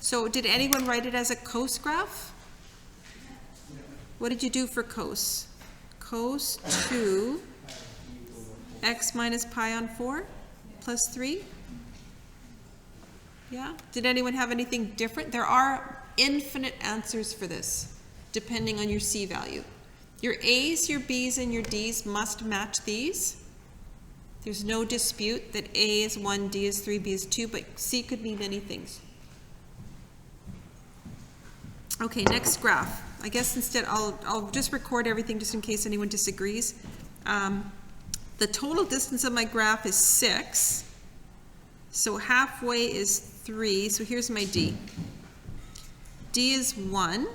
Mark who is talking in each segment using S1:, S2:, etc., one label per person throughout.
S1: So did anyone write it as a cos graph? What did you do for cos? Cos 2 x minus pi on 4 plus 3? Yeah? Did anyone have anything different? There are infinite answers for this, depending on your C value. Your A's, your B's, and your D's must match these. There's no dispute that A is 1, D is 3, B is 2, but C could mean many things. Okay, next graph. I guess instead I'll just record everything just in case anyone disagrees. The total distance of my graph is 6. So halfway is 3. So here's my D. D is 1.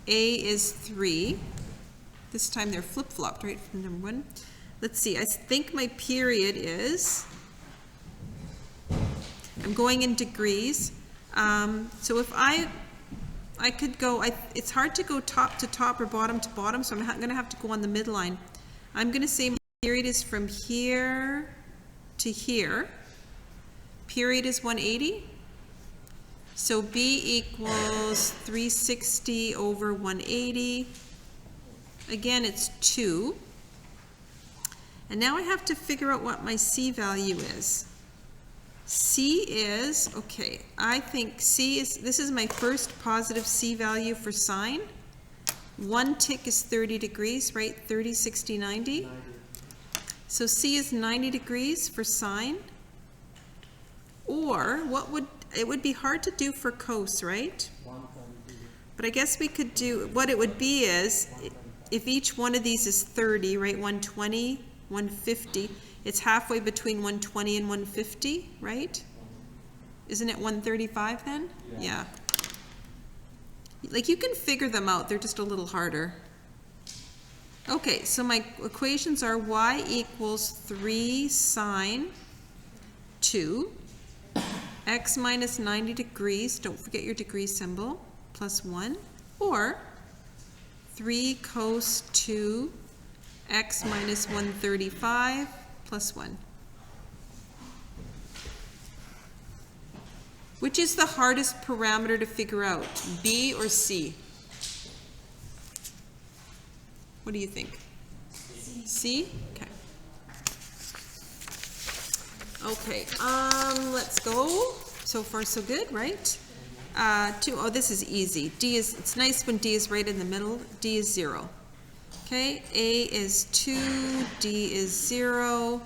S1: A is 3. This time they're flip-flopped, right, from number 1. Let's see, I think my period is, I'm going in degrees. So if I could go, it's hard to go top to top or bottom to bottom, so I'm going to have to go on the midline. I'm going to say my period is from here to here. Period is 180. So B equals 360 over 180. Again, it's 2. And now I have to figure out what my C value is. C is, okay, I think C is, this is my first positive C value for sine. 1 tick is 30 degrees, right? 30, 60, 90. 90. So C is 90 degrees for sine. Or it would be hard to do for cos, right? But I guess we could do, what it would be is, if each one of these is 30, right? 120, 150. It's halfway between 120 and 150, right? Isn't it 135 then? Yeah. Like you can figure them out, they're just a little harder. Okay, so my equations are y equals 3 sine 2, x minus 90 degrees, don't forget your degree symbol, plus 1, or 3 cos 2 x minus 135 plus 1. Which is the hardest parameter to figure out, B or C? What do you think? C? Okay. Okay, let's go. So far so good, right? 2, oh, this is easy. D is, it's nice when D is right in the middle. D is 0. Okay, A is 2, D is 0.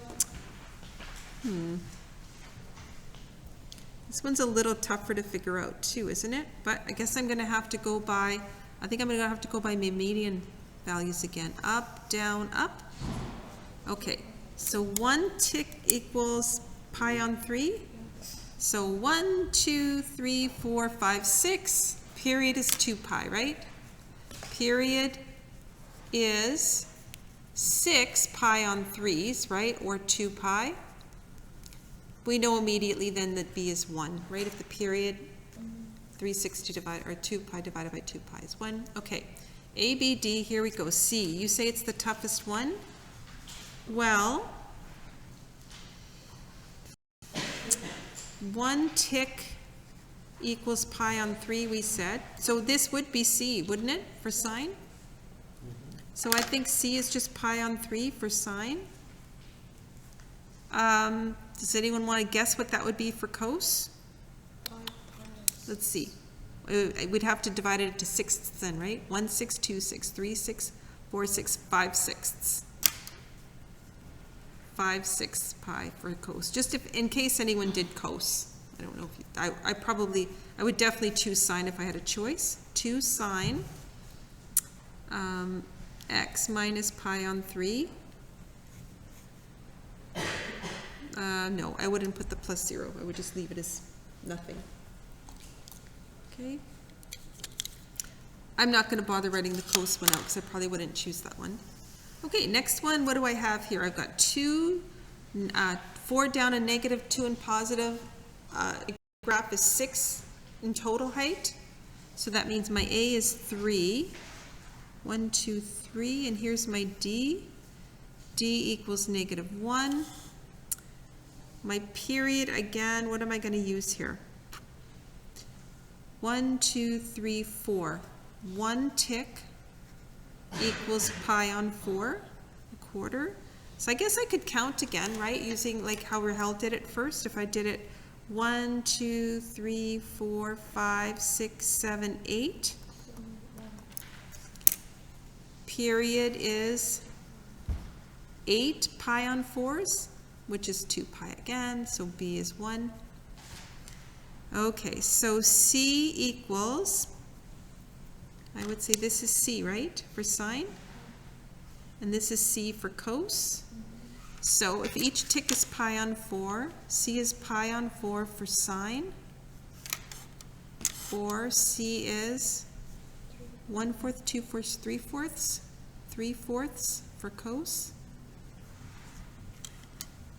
S1: This one's a little tougher to figure out too, isn't it? But I guess I'm going to have to go by, I think I'm going to have to go by my median values again. Up, down, up. Okay, so 1 tick equals pi on 3. So 1, 2, 3, 4, 5, 6. Period is 2 pi, right? Period is 6 pi on 3s, right? Or 2 pi. We know immediately then that B is 1, right? If the period 360 divided, or 2 pi divided by 2 pi is 1. Okay, A, B, D, here we go. C, you say it's the toughest one? Well, 1 tick equals pi on 3, we said. So this would be C, wouldn't it, for sine? So I think C is just pi on 3 for sine. Does anyone want to guess what that would be for cos? Let's see. We'd have to divide it into sixths then, right? 1 6, 2 6, 3 6, 4 6, 5 sixths. 5 6 pi for cos. Just if, in case anyone did cos. I don't know if you, I would definitely choose sine if I had a choice. 2 sine x minus pi on 3. No, I wouldn't put the plus 0. I would just leave it as nothing. Okay. I'm not going to bother writing the cos one out because I probably wouldn't choose that one. Okay, next one, what do I have here? I've got 4 down and negative, 2 and positive. Graph is 6 in total height. So that means my A is 3. 1, 2, 3, and here's my D. D equals negative 1. My period, again, what am I going to use here? 1, 2, 3, 4. 1 tick equals pi on 4, a quarter. So I guess I could count again, right, using like how Rahel did it first. If I did it 1, 2, 3, 4, 5, 6, 7, 8. Period is 8 pi on 4s, which is 2 pi again, so B is 1. Okay, so C equals, I would say this is C, right, for sine? And this is C for cos. So if each tick is pi on 4, C is pi on 4 for sine, or C is 1/4, 2/4, 3/4, 3/4 for cos.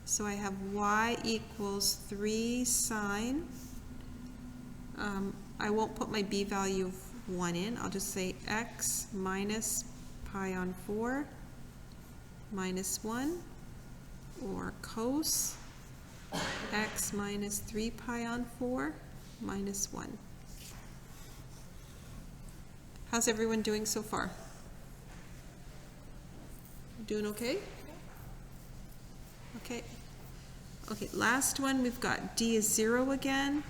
S1: So I have y equals 3 sine. I won't put my b value of 1 in. I'll just say x minus pi on 4 minus 1, or cos x minus 3 pi on 4 minus 1. How's everyone doing so far? Doing okay? Okay. Okay, last one, we've got D is 0 again.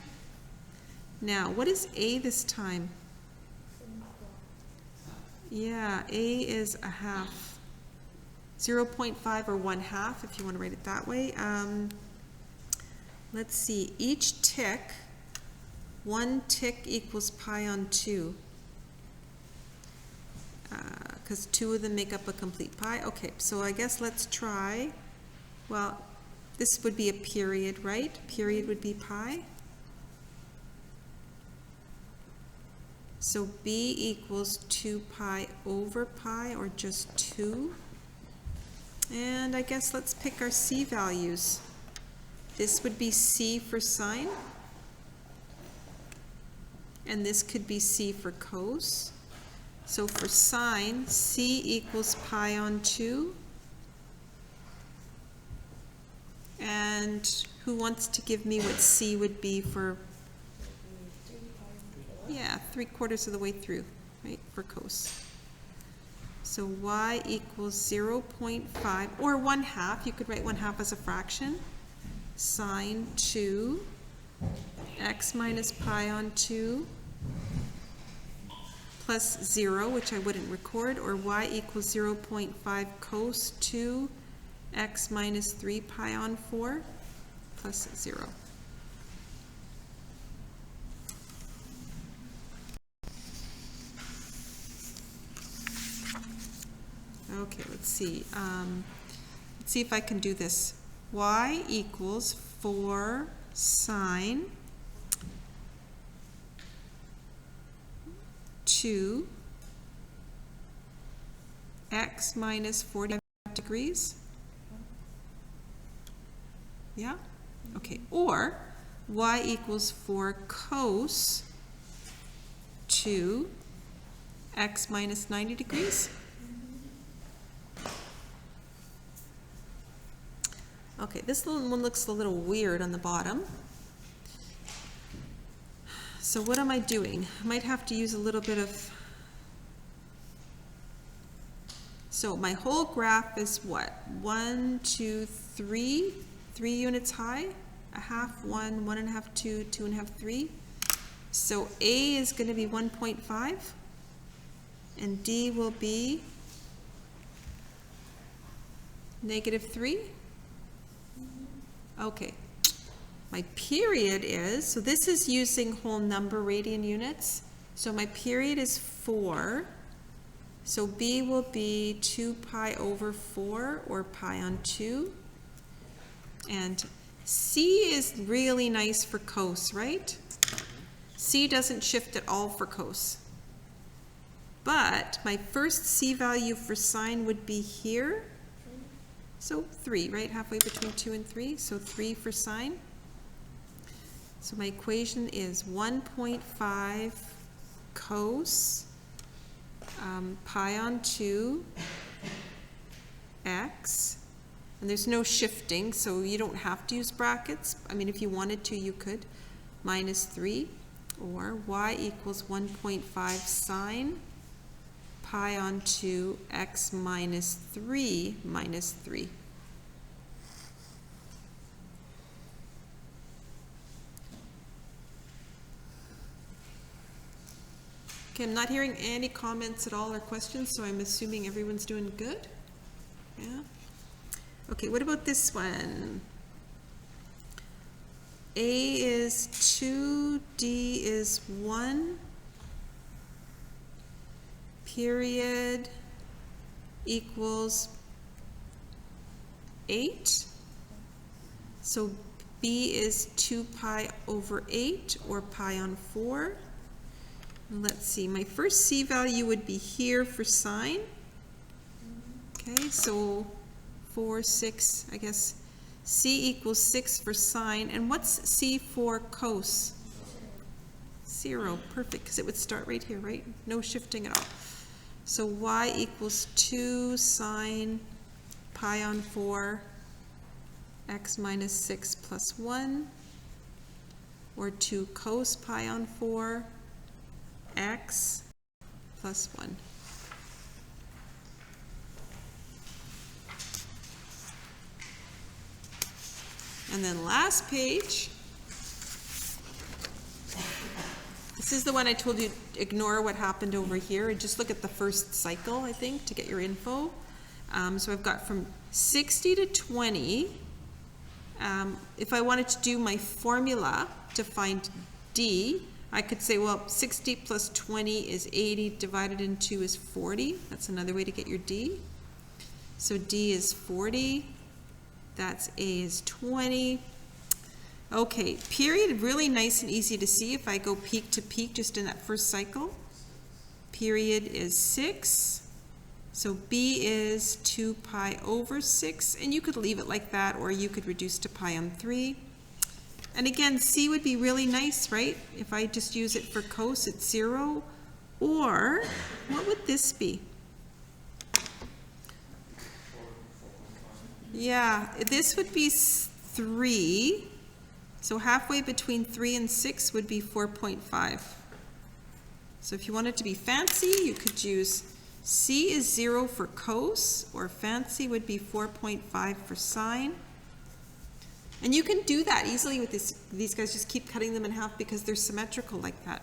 S1: Now, what is A this time? Yeah, A is a half. 0.5 or 1/2, if you want to write it that way. Let's see, each tick, 1 tick equals pi on 2. Because 2 of them make up a complete pi. Okay, so I guess let's try, well, this would be a period, right? Period would be pi. So B equals 2 pi over pi, or just 2. And I guess let's pick our C values. This would be C for sine. And this could be C for cos. So for sine, C equals pi on 2. And who wants to give me what C would be for, yeah, 3/4 of the way through, right, for cos. So y equals 0.5, or 1/2, you could write 1/2 as a fraction, sine 2, x minus pi on 2, plus 0, which I wouldn't record, or y equals 0.5 cos 2, x minus 3 pi on 4, plus 0. Okay, let's see. Let's see if I can do this. Y equals 4 sine 2 x minus 45 degrees. Yeah? Okay. Or y equals 4 cos 2 x minus 90 degrees. Okay, this little one looks a little weird on the bottom. So what am I doing? I might have to use a little bit of, so my whole graph is what? 1, 2, 3, 3 units high, a half, 1, 1.5, 2, 2.5, 3. So A is going to be 1.5, and D will be -3. Okay, my period is, so this is using whole number radian units. So my period is 4. So B will be 2 pi over 4, or pi on 2. And C is really nice for cos, right? C doesn't shift at all for cos. But my first C value for sine would be here. So 3, right? Halfway between 2 and 3. So 3 for sine. So my equation is 1.5 cos pi on 2 x. And there's no shifting, so you don't have to use brackets. I mean, if you wanted to, you could. Minus 3. or y equals 1.5 sine pi on 2 x minus 3 minus 3. Okay, I'm not hearing any comments at all or questions, so I'm assuming everyone's doing good. Yeah. Okay, what about this one? A is 2, D is 1, period equals 8. So B is 2 pi over 8, or pi on 4. Let's see, my first C value would be here for sine. Okay, so 4, 6, I guess C equals 6 for sine. And what's C for cos? 0, perfect, because it would start right here, right? No shifting at all. So y equals 2 sine pi on 4 x minus 6 plus 1, or 2 cos pi on 4 x plus 1. And then last page, this is the one I told you, ignore what happened over here and just look at the first cycle, I think, to get your info. So I've got from 60 to 20. If I wanted to do my formula to find D, I could say, well, 60 plus 20 is 80, divided in 2 is 40. That's another way to get your D. So D is 40. That's A is 20. Okay, period, really nice and easy to see if I go peak to peak just in that first cycle. Period is 6. So B is 2 pi over 6, and you could leave it like that, or you could reduce to pi on 3. And again, C would be really nice, right? If I just use it for cos, it's 0. Or, what would this be? Yeah, this would be 3. So halfway between 3 and 6 would be 4.5. So if you wanted to be fancy, you could use C is 0 for cos, or fancy would be 4.5 for sine. And you can do that easily with these guys, just keep cutting them in half because they're symmetrical like that.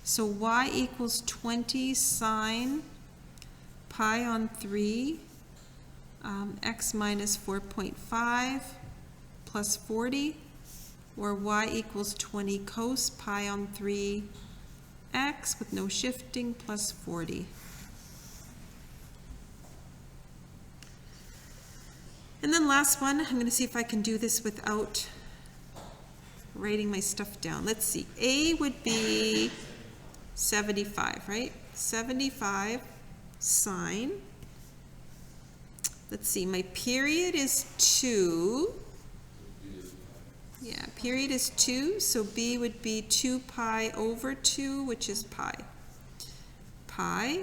S1: So y equals 20 sine pi on 3 x minus 4.5 plus 40, or y equals 20 cos pi on 3 x with no shifting plus 40. And then last one, I'm going to see if I can do this without writing my stuff down. Let's see, A would be 75, right? 75 sine. Let's see, my period is 2. Yeah, period is 2, so B would be 2 pi over 2, which is pi. Pi.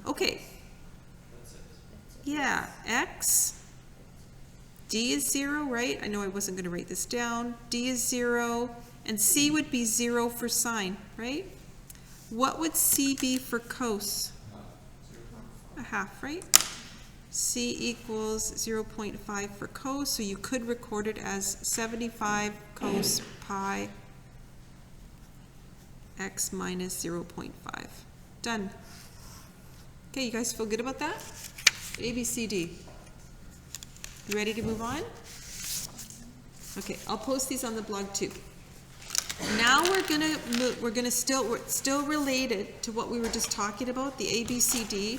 S1: Okay. Yeah, x. D is 0, right? I know I wasn't going to write this down. D is 0, and C would be 0 for sine, right? What would C be for cos? A half, right? C equals 0.5 for cos, so you could record it as 75 cos pi x minus 0.5. Done. Okay, you guys feel good about that? A, B, C, D. You ready to move on? Okay, I'll post these on the blog too. Now we're still related to what we were just talking about, the A, B, C, D,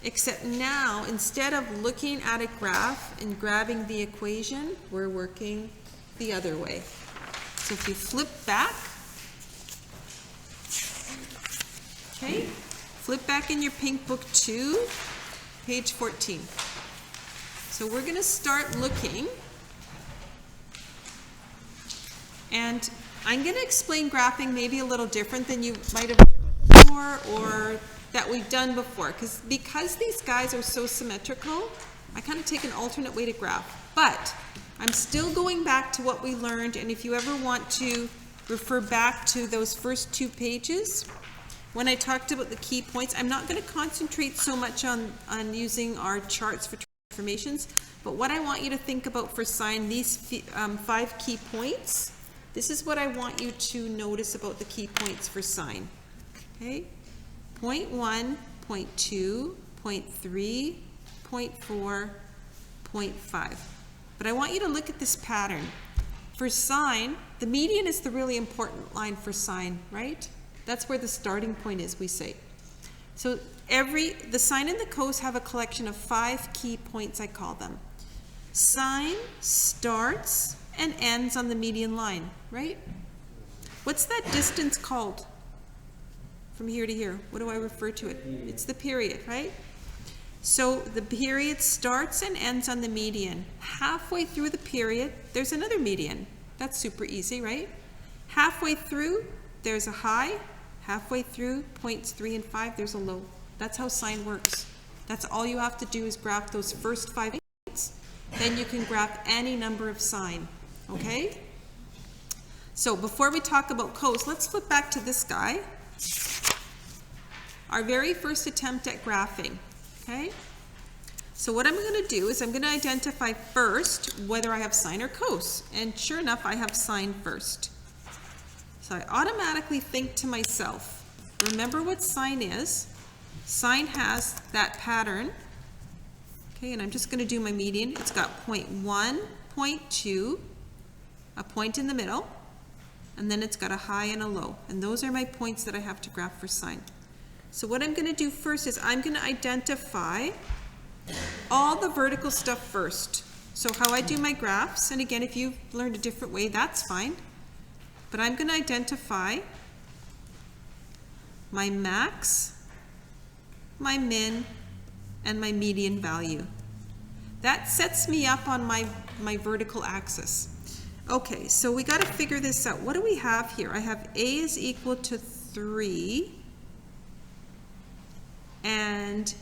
S1: except now instead of looking at a graph and grabbing the equation, we're working the other way. So if you flip back, okay, flip back in your pink book to page 14. So we're going to start looking, and I'm going to explain graphing maybe a little different than you might have heard before or that we've done before, because these guys are so symmetrical, I kind of take an alternate way to graph. But I'm still going back to what we learned, and if you ever want to refer back to those first 2 pages. When I talked about the key points, I'm not going to concentrate so much on using our charts for transformations, but what I want you to think about for sine, these 5 key points, this is what I want you to notice about the key points for sine. Okay? Point 1, point 2, point 3, point 4, point 5. But I want you to look at this pattern. For sine, the median is the really important line for sine, right? That's where the starting point is, we say. So the sine and the cos have a collection of 5 key points, I call them. Sine starts and ends on the median line, right? What's that distance called? From here to here, what do I refer to it? It's the period, right? So the period starts and ends on the median. Halfway through the period, there's another median. That's super easy, right? Halfway through, there's a high. Halfway through, points 3 and 5, there's a low. That's how sine works. That's all you have to do is graph those first 5 points. Then you can graph any number of sine, okay? So before we talk about cos, let's flip back to this guy. Our very first attempt at graphing, okay? So what I'm going to do is I'm going to identify first whether I have sine or cos. And sure enough, I have sine first. So I automatically think to myself, remember what sine is. Sine has that pattern. Okay, and I'm just going to do my median. It's got point 1, point 2, a point in the middle, and then it's got a high and a low. And those are my points that I have to graph for sine. So what I'm going to do first is I'm going to identify all the vertical stuff first. So how I do my graphs, and again, if you've learned a different way, that's fine. But I'm going to identify my max, my min, and my median value. That sets me up on my vertical axis. Okay, so we got to figure this out. What do we have here? I have A is equal to 3, and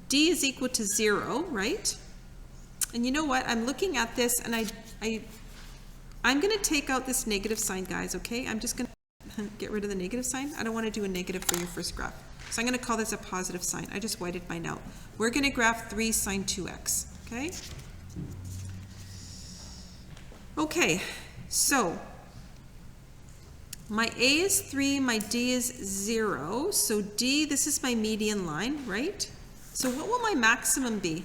S1: D is equal to 0, right? And you know what? I'm looking at this, and I'm going to take out this negative sign, guys, okay? I'm just going to get rid of the negative sign. I don't want to do a negative for your first graph. So I'm going to call this a positive sign. I just whited mine out. We're going to graph 3 sine 2x, okay? Okay, so my A is 3, my D is 0. So D, this is my median line, right? So what will my maximum be?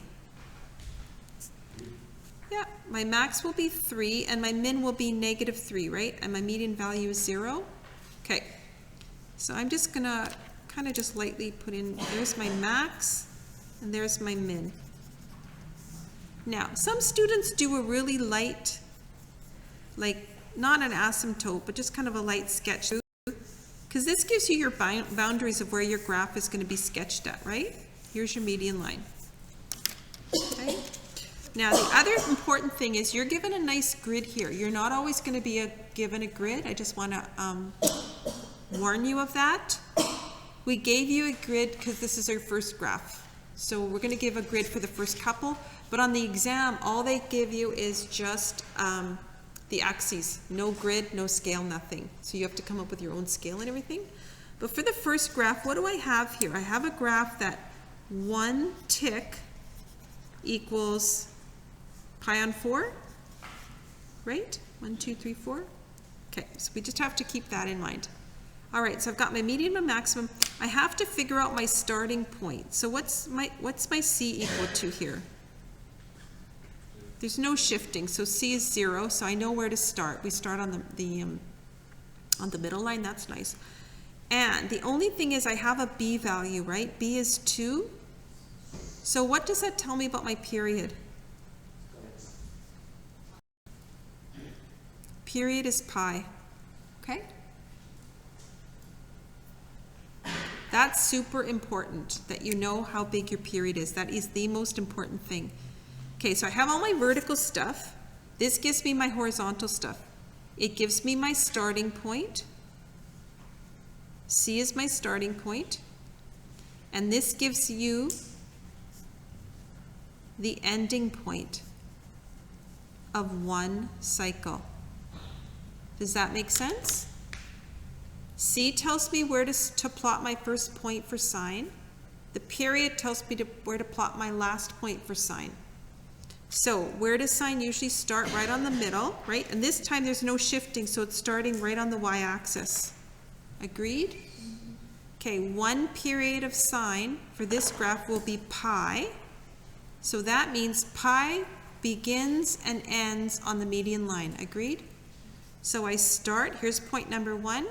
S1: Yeah, my max will be 3, and my min will be negative 3, right? And my median value is 0. Okay, so I'm just going to kind of just lightly put in, there's my max, and there's my min. Now, some students do a really light, like not an asymptote, but just kind of a light sketch, because this gives you your boundaries of where your graph is going to be sketched at, right? Here's your median line. Okay. Now, the other important thing is you're given a nice grid here. You're not always going to be given a grid. I just want to warn you of that. We gave you a grid because this is our first graph. So we're going to give a grid for the first couple. But on the exam, all they give you is just the axes. No grid, no scale, nothing. So you have to come up with your own scale and everything. But for the first graph, what do I have here? I have a graph that 1 tick equals pi on 4, right? 1, 2, 3, 4. Okay, so we just have to keep that in mind. All right, so I've got my median and maximum. I have to figure out my starting point. So what's my C equal to here? There's no shifting, so C is 0, so I know where to start. We start on the middle line. That's nice. And the only thing is I have a B value, right? B is 2. So what does that tell me about my period? Period is pi, okay? That's super important that you know how big your period is. That is the most important thing. Okay, so I have all my vertical stuff. This gives me my horizontal stuff. It gives me my starting point. C is my starting point. And this gives you the ending point of one cycle. Does that make sense? C tells me where to plot my first point for sine. The period tells me where to plot my last point for sine. So where does sine usually start? Right on the middle, right? And this time there's no shifting, so it's starting right on the y-axis. Agreed? Okay, 1 period of sine for this graph will be pi. So that means pi begins and ends on the median line. Agreed? So I start, here's point number 1.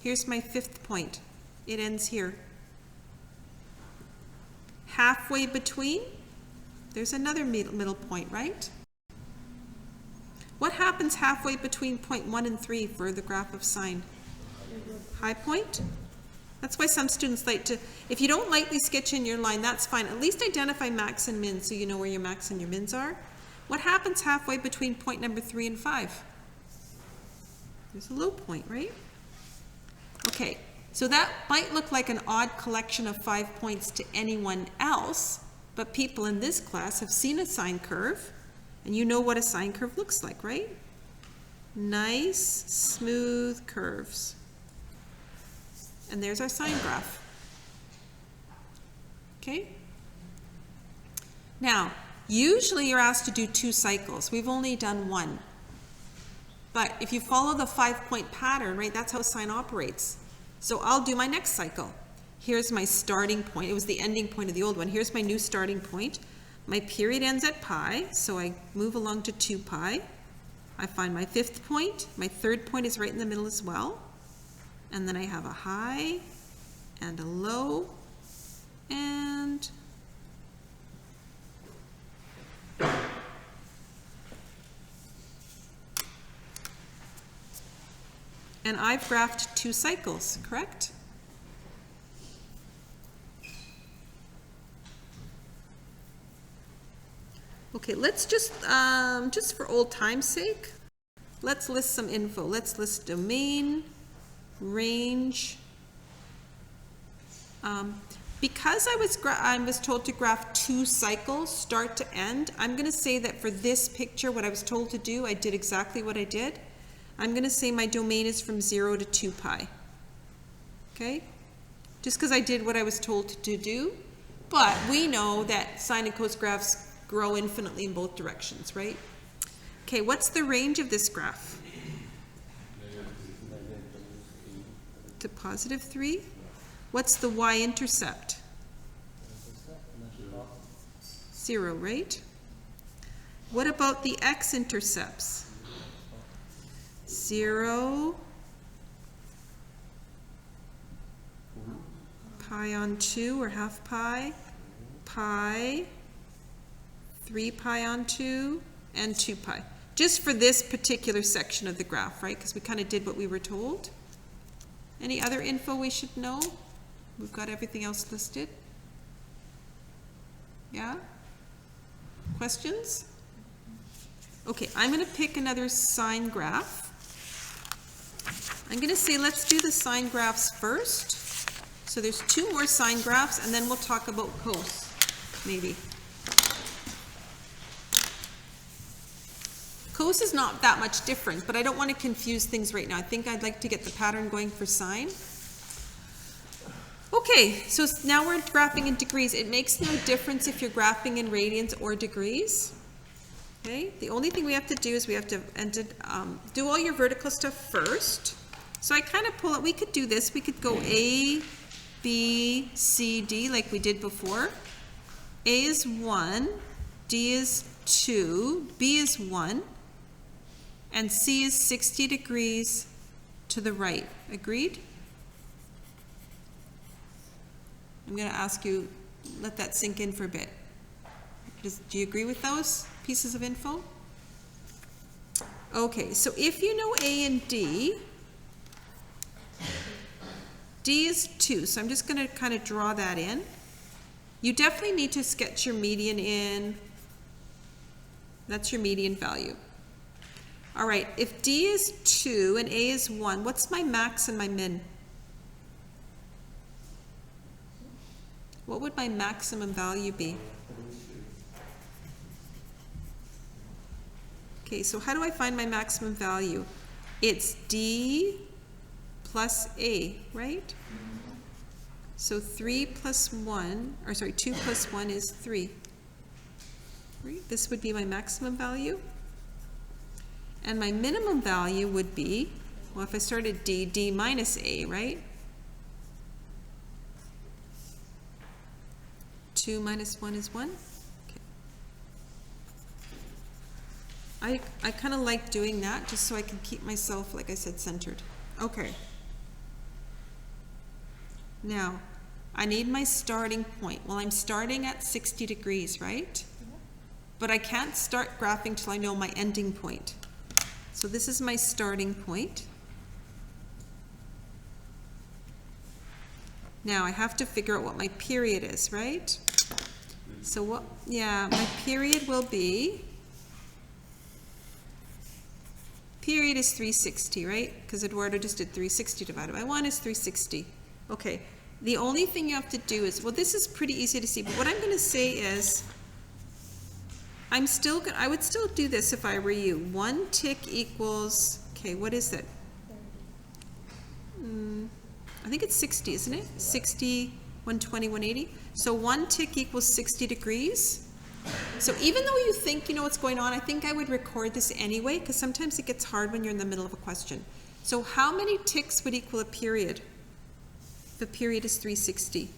S1: Here's my 5th point. It ends here. Halfway between, there's another middle point, right? What happens halfway between point 1 and 3 for the graph of sine? High point? That's why some students like to, if you don't lightly sketch in your line, that's fine. At least identify max and min so you know where your max and your mins are. What happens halfway between point number 3 and 5? There's a low point, right? Okay, so that might look like an odd collection of 5 points to anyone else, but people in this class have seen a sine curve, and you know what a sine curve looks like, right? Nice, smooth curves. And there's our sine graph. Okay? Now, usually you're asked to do 2 cycles. We've only done 1. But if you follow the 5-point pattern, right, that's how sine operates. So I'll do my next cycle. Here's my starting point. It was the ending point of the old one. Here's my new starting point. My period ends at pi, so I move along to 2 pi. I find my 5th point. My 3rd point is right in the middle as well. And then I have a high and a low and I've graphed 2 cycles, correct? Okay, let's just for old time's sake, let's list some info. Let's list domain, range. Because I was told to graph 2 cycles, start to end, I'm going to say that for this picture, what I was told to do, I did exactly what I did. I'm going to say my domain is from 0 to 2 pi. Okay? Just because I did what I was told to do. But we know that sine and cos graphs grow infinitely in both directions, right? Okay, what's the range of this graph? To positive 3. What's the y-intercept? 0, right? What about the x-intercepts? 0, pi on 2 or half pi, pi, 3 pi on 2, and 2 pi. Just for this particular section of the graph, right? Because we kind of did what we were told. Any other info we should know? We've got everything else listed. Yeah? Questions? Okay, I'm going to pick another sine graph. I'm going to say let's do the sine graphs first. So there's 2 more sine graphs, and then we'll talk about cos, maybe. Cos is not that much different, but I don't want to confuse things right now. I think I'd like to get the pattern going for sine. Okay, so now we're graphing in degrees. It makes no difference if you're graphing in radians or degrees. Okay, the only thing we have to do is we have to do all your vertical stuff first. So I kind of pull it, we could do this, we could go A, B, C, D like we did before. A is 1, D is 2, B is 1, and C is 60 degrees to the right. Agreed? I'm going to ask you, let that sink in for a bit. Do you agree with those pieces of info? Okay, so if you know A and D, D is 2, so I'm just going to kind of draw that in. You definitely need to sketch your median in. That's your median value. All right, if D is 2 and A is 1, what's my max and my min? What would my maximum value be? Okay, so how do I find my maximum value? It's D plus A, right? So 3 plus 1, or sorry, 2 plus 1 is 3. Right? This would be my maximum value. And my minimum value would be, well, if I started D, D minus A, right? 2 minus 1 is 1. Okay. I kind of like doing that just so I can keep myself, like I said, centered. Okay. Now, I need my starting point. Well, I'm starting at 60 degrees, right? But I can't start graphing till I know my ending point. So this is my starting point. Now I have to figure out what my period is, right? So what, yeah, my period will be, period is 360, right? Because Eduardo just did 360 divided by 1 is 360. Okay, the only thing you have to do is, well, this is pretty easy to see, but what I'm going to say is, I would still do this if I were you. 1 tick equals, okay, what is it? I think it's 60, isn't it? 60, 120, 180. So 1 tick equals 60 degrees. So even though you think you know what's going on, I think I would record this anyway, because sometimes it gets hard when you're in the middle of a question. So how many ticks would equal a period? The period is 360.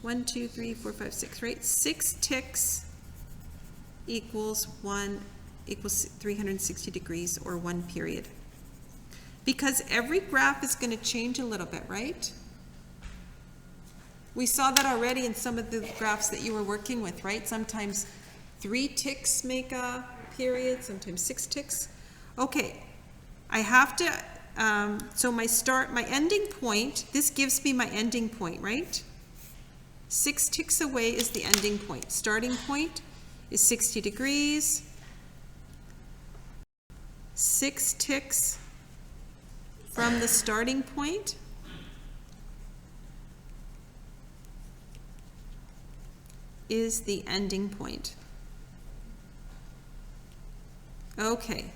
S1: 1, 2, 3, 4, 5, 6, right? 6 ticks equals 360 degrees, or 1 period. Because every graph is going to change a little bit, right? We saw that already in some of the graphs that you were working with, right? Sometimes 3 ticks make a period, sometimes 6 ticks. Okay, I have to, so my ending point, this gives me my ending point, right? 6 ticks away is the ending point. Starting point is 60 degrees. 6 ticks from the starting point is the ending point. Okay,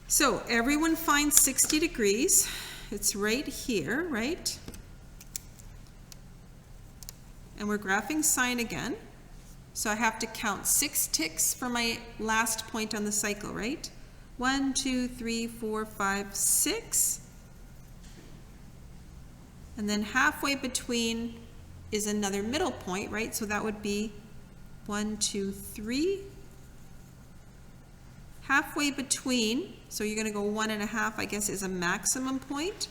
S1: so everyone finds 60 degrees. It's right here, right? And we're graphing sine again. So I have to count 6 ticks for my last point on the cycle, right? 1, 2, 3, 4, 5, 6. And then halfway between is another middle point, right? So that would be 1, 2, 3. Halfway between, so you're going to go 1.5, I guess, is a maximum point.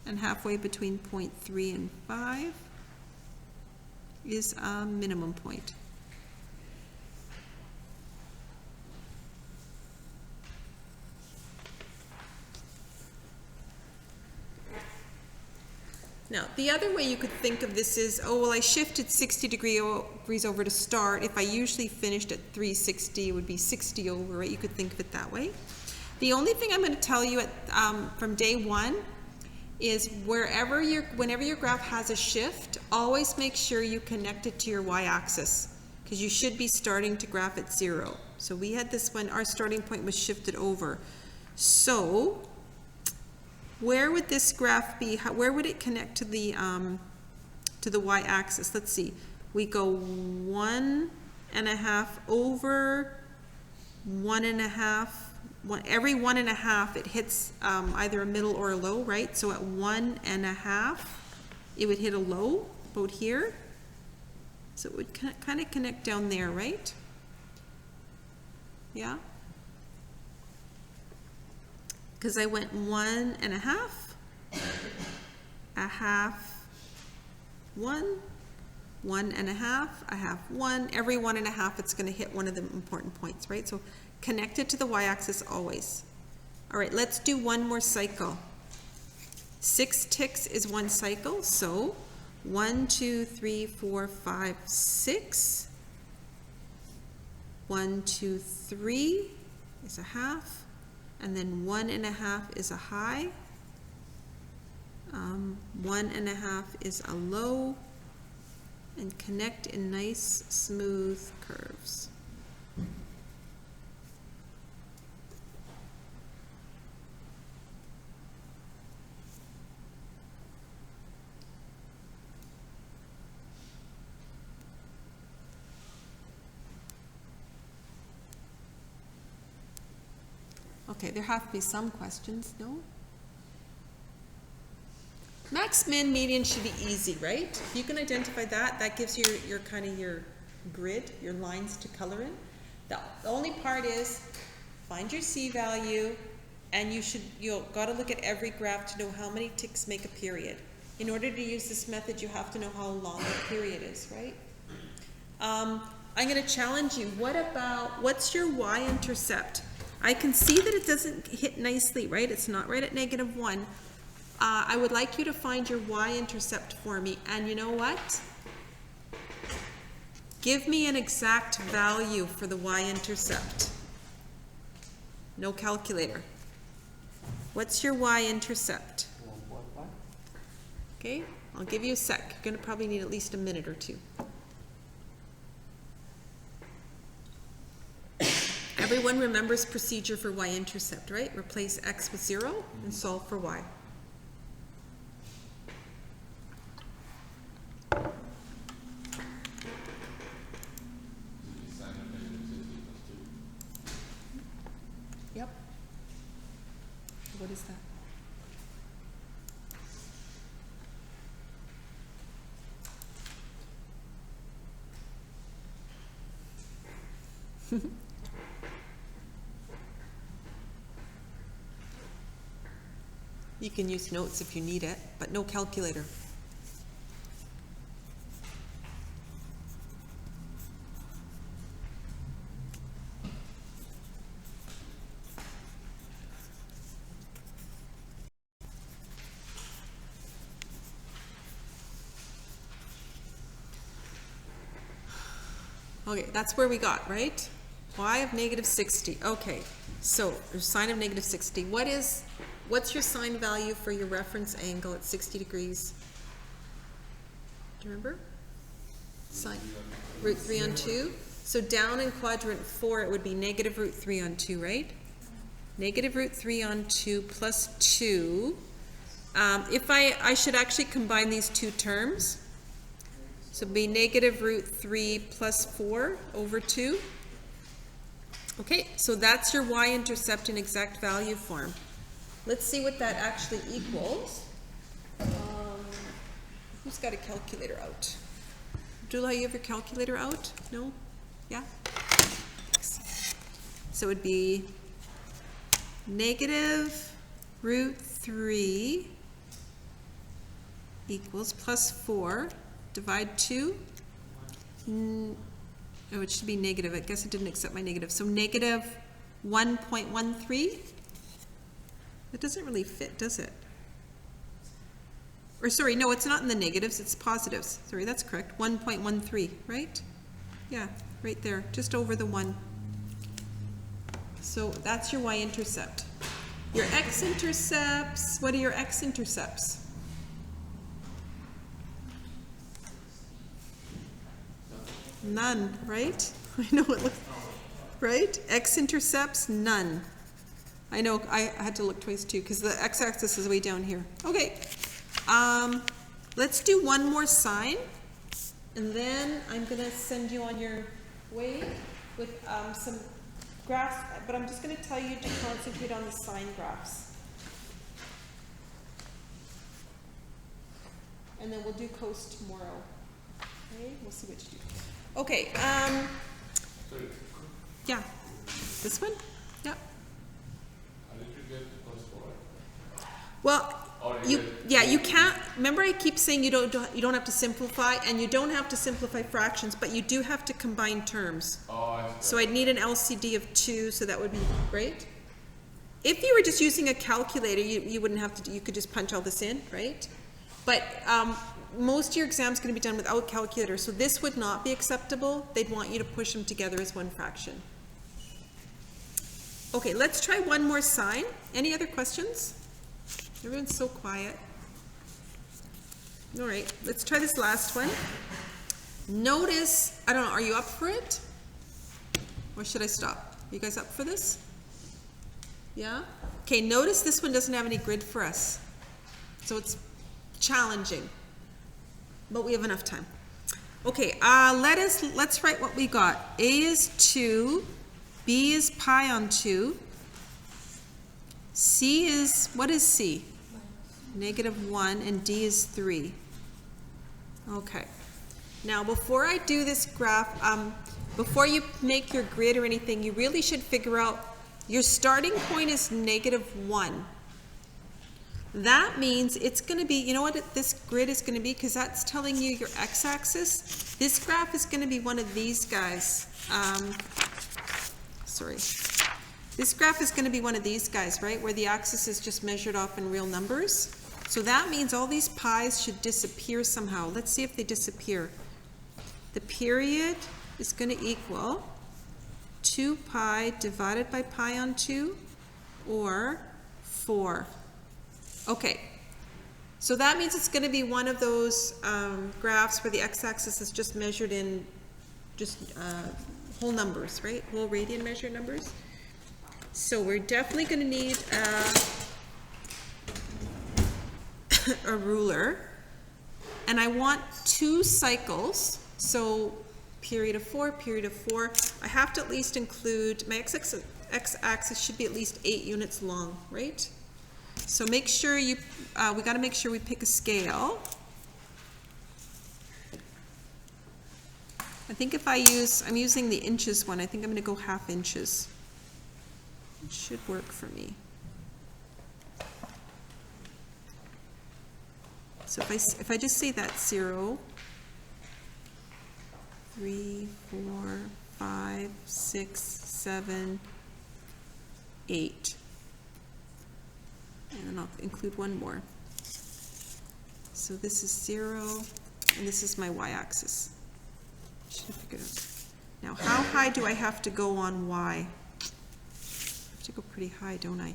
S1: And halfway between point 3 and 5 is a minimum point. Now, the other way you could think of this is, oh, well, I shifted 60 degrees over to start. If I usually finished at 360, it would be 60 over, right? You could think of it that way. The only thing I'm going to tell you from day 1 is whenever your graph has a shift, always make sure you connect it to your y-axis, because you should be starting to graph at 0. So we had this when our starting point was shifted over. So where would this graph be? Where would it connect to the y-axis? Let's see. We go 1.5 over 1.5. Every 1.5, it hits either a middle or a low, right? So at 1.5, it would hit a low about here. So it would kind of connect down there, right? Yeah? Because I went 1.5, a half, 1, 1.5, a half, 1. Every 1.5, it's going to hit one of the important points, right? So connect it to the y-axis always. All right, let's do one more cycle. 6 ticks is 1 cycle, so 1, 2, 3, 4, 5, 6. 1, 2, 3 is a half. And then 1.5 is a high, 1.5 is a low, and connect in nice, smooth curves. Okay, there have to be some questions, no? Max, min, median should be easy, right? If you can identify that, that gives you your kind of your grid, your lines to color in. The only part is find your C-value, and you'll got to look at every graph to know how many ticks make a period. In order to use this method, you have to know how long the period is, right? I'm going to challenge you. What's your y-intercept? I can see that it doesn't hit nicely, right? It's not right at -1. I would like you to find your y-intercept for me, and you know what? Give me an exact value for the y-intercept. No calculator. What's your y-intercept? Okay, I'll give you a sec. You're going to probably need at least a minute or two. Everyone remembers procedure for y-intercept, right? Replace x with 0 and solve for y. Yep. What is that? You can use notes if you need it, but no calculator. Okay, that's where we got, right? Y of -60. Okay, so there's sine of -60. What's your sine value for your reference angle at 60 degrees? Do you remember? Sine √3/2. So down in quadrant 4, it would be -√3/2, right? -√3/2 plus 2. If I should actually combine these two terms. So it'd be -√3 plus 4 over 2. Okay, so that's your y-intercept in exact value form. Let's see what that actually equals. Who's got a calculator out? Abdullah, you have your calculator out? No? Yeah? So it would be -√3 equals plus 4. Divide 2. Oh, it should be negative. I guess it didn't accept my negative. So -1.13. It doesn't really fit, does it? Or sorry, no, it's not in the negatives, it's positives. Sorry, that's correct. 1.13, right? Yeah, right there, just over the 1. So that's your y-intercept. Your x-intercepts, what are your x-intercepts? None, right? I know it looks, right? X-intercepts, none. I know, I had to look twice too, because the x-axis is way down here. Okay, let's do one more sign, and then I'm gonna send you on your way with some graphs, but I'm just gonna tell you to concentrate on the sine graphs. And then we'll do cos tomorrow. Okay, we'll see what you do. Okay, yeah, this one? Yeah.
S2: How did you get to cos 4?
S1: Well, you can't, remember I keep saying you don't have to simplify, and you don't have to simplify fractions, but you do have to combine terms.
S2: Oh,
S1: so I'd need an LCD of 2, so that would be great. If you were just using a calculator, you wouldn't have to, you could just punch all this in, right? But most of your exam's going to be done without calculator, so this would not be acceptable. They'd want you to push them together as one fraction. Okay, let's try one more sign. Any other questions? Everyone's so quiet. All right, let's try this last one. Notice, I don't know, are you up for it? Or should I stop? Are you guys up for this? Yeah? Okay, notice this one doesn't have any grid for us. So it's challenging. But we have enough time. Okay, let's write what we got. A is 2, B is pi on 2, C is, what is C? -1, and D is 3. Okay. Now, before I do this graph, before you make your grid or anything, you really should figure out your starting point is -1. That means it's going to be, you know what this grid is going to be? Because that's telling you your x-axis. This graph is going to be one of these guys. Sorry. This graph is going to be one of these guys, right? Where the axis is just measured off in real numbers. So that means all these pi's should disappear somehow. Let's see if they disappear. The period is going to equal 2 pi divided by pi on 2, or 4. Okay, so that means it's going to be one of those graphs where the x-axis is just measured in just whole numbers, right? Whole radian measured numbers. So we're definitely going to need a ruler, and I want 2 cycles. So period of 4, period of 4. I have to at least include, my x-axis should be at least 8 units long, right? So make sure you, we got to make sure we pick a scale. I think if I'm using the inches one, I think I'm going to go 1/2 inches. It should work for me. So if I just say that's 0, 3, 4, 5, 6, 7, 8. And then I'll include one more. So this is 0, and this is my y-axis. Should have figured out. Now, how high do I have to go on y? I have to go pretty high, don't I?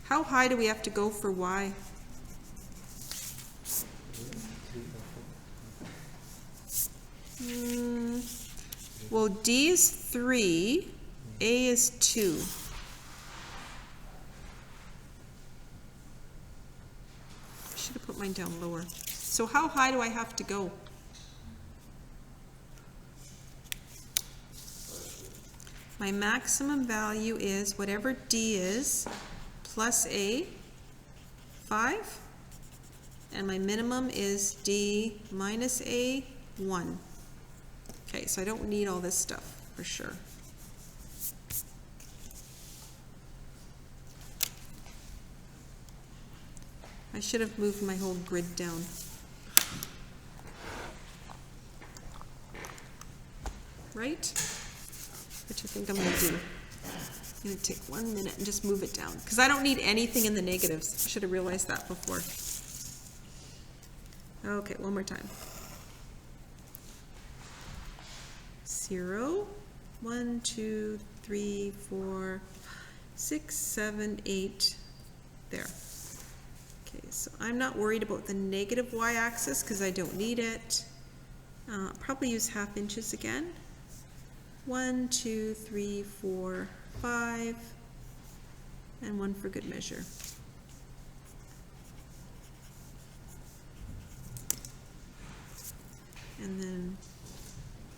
S1: How high do we have to go for y? Well, D is 3, A is 2. I should have put mine down lower. So how high do I have to go? My maximum value is whatever D is plus A, 5. And my minimum is D minus A, 1. Okay, so I don't need all this stuff for sure. I should have moved my whole grid down. Right? Which I think I'm going to do. I'm going to take 1 minute and just move it down. Because I don't need anything in the negatives. I should have realized that before. Okay, one more time. 0, 1, 2, 3, 4, 6, 7, 8. There. Okay, so I'm not worried about the negative y-axis because I don't need it. I'll probably use 1/2 inches again. 1, 2, 3, 4, 5, and 1 for good measure. And then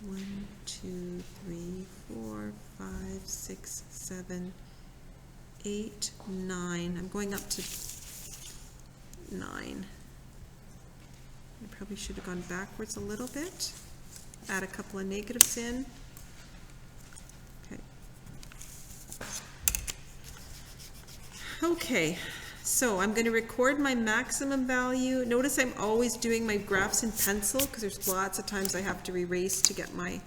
S1: 1, 2, 3, 4, 5, 6, 7, 8, 9. I'm going up to 9. I probably should have gone backwards a little bit. Add a couple of negatives in. Okay. Okay, so I'm going to record my maximum value. Notice I'm always doing my graphs in pencil because there's lots of times I have to erase to get my...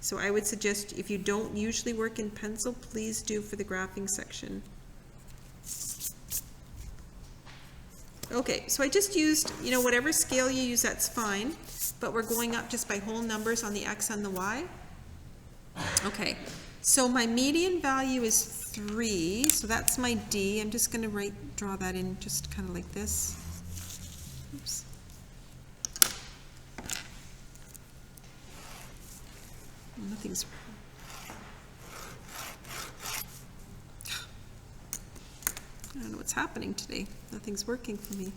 S1: So I would suggest if you don't usually work in pencil, please do for the graphing section. Okay, so I just used, you know, whatever scale you use, that's fine, but we're going up just by whole numbers on the x and the y. Okay, so my median value is 3, so that's my D. I'm just going to draw that in just kind of like this. Oops. Nothing's... I don't know what's happening today. Nothing's working for me.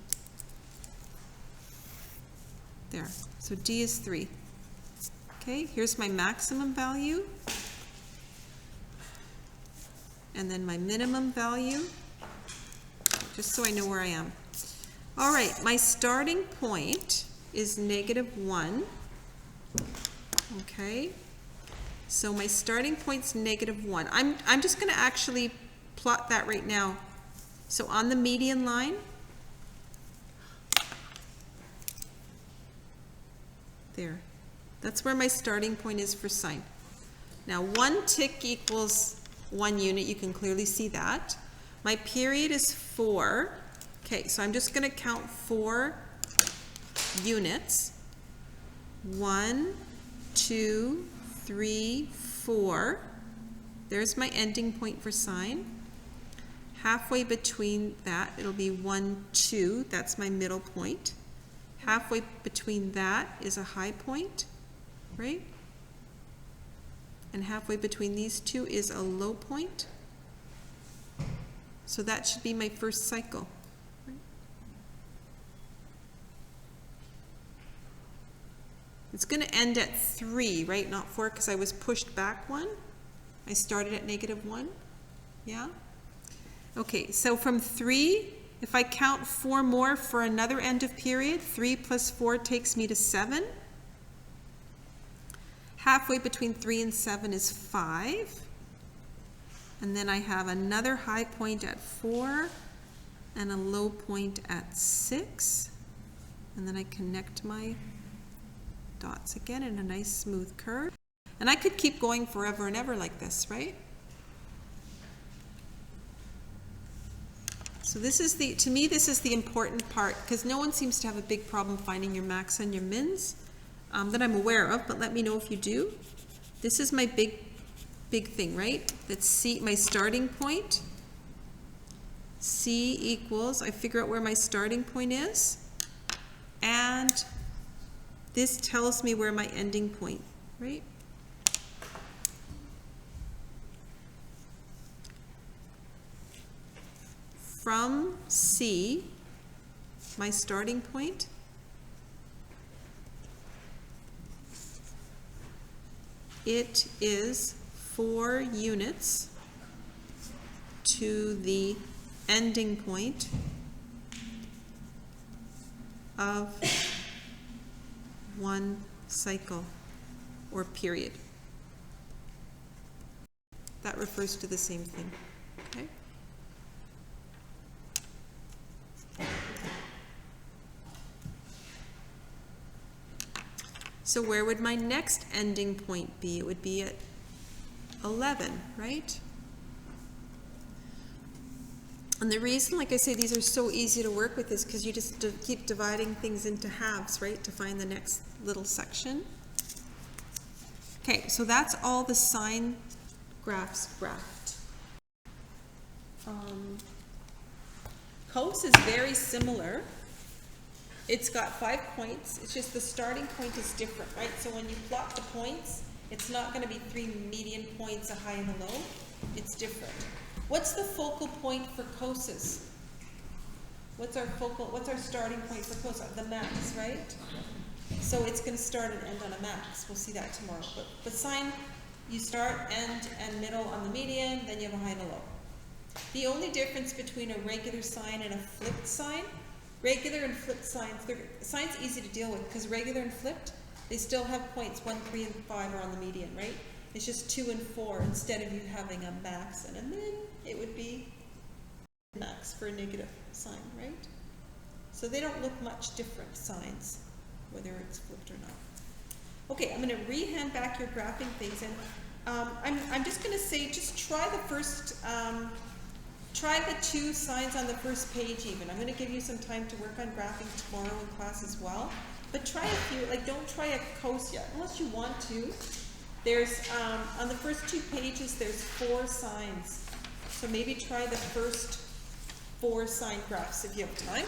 S1: There. So D is 3. Okay, here's my maximum value. and then my minimum value, just so I know where I am. All right, my starting point is -1. Okay, so my starting point's -1. I'm just going to actually plot that right now. So on the median line, there, that's where my starting point is for sine. Now 1 tick equals 1 unit, you can clearly see that. My period is 4. Okay, so I'm just going to count 4 units. 1, 2, 3, 4. There's my ending point for sine. Halfway between that, it'll be 1, 2. That's my middle point. Halfway between that is a high point, right? And halfway between these two is a low point. So that should be my first cycle. It's going to end at 3, right? Not 4, because I was pushed back 1. I started at -1. Yeah? Okay, so from 3, if I count 4 more for another end of period, 3 plus 4 takes me to 7. Halfway between 3 and 7 is 5. And then I have another high point at 4 and a low point at 6. And then I connect my dots again in a nice smooth curve. And I could keep going forever and ever like this, right? So this is the, to me, this is the important part, because no one seems to have a big problem finding your max and your mins that I'm aware of, but let me know if you do. This is my big thing, right? That's C, my starting point. C equals, I figure out where my starting point is, and this tells me where my ending point, right? From C, my starting point, it is 4 units to the ending point of 1 cycle or period. That refers to the same thing, okay? So where would my next ending point be? It would be at 11, right? And the reason, like I say, these are so easy to work with is because you just keep dividing things into halves, right, to find the next little section. Okay, so that's all the sine graphs graphed. Cos is very similar. It's got 5 points. It's just the starting point is different, right? So when you plot the points, it's not going to be 3 median points, a high and a low. It's different. What's the focal point for coses? What's our starting point for cos? The max, right? So it's going to start and end on a max. We'll see that tomorrow. But sine, you start, end, and middle on the median, then you have a high and a low. The only difference between a regular sine and a flipped sine, regular and flipped sines, sine's easy to deal with because regular and flipped, they still have points 1, 3, and 5 are on the median, right? It's just 2 and 4 instead of you having a max and a min, it would be max for a negative sign, right? So they don't look much different, signs, whether it's flipped or not. Okay, I'm going to re-hand back your graphing things, and I'm just going to say, just try the first, try the 2 signs on the first page even. I'm going to give you some time to work on graphing tomorrow in class as well. But try a few, like don't try a cos yet, unless you want to. There's, on the first 2 pages, there's 4 signs. So maybe try the first 4 sine graphs if you have time.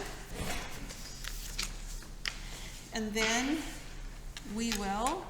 S1: And then we will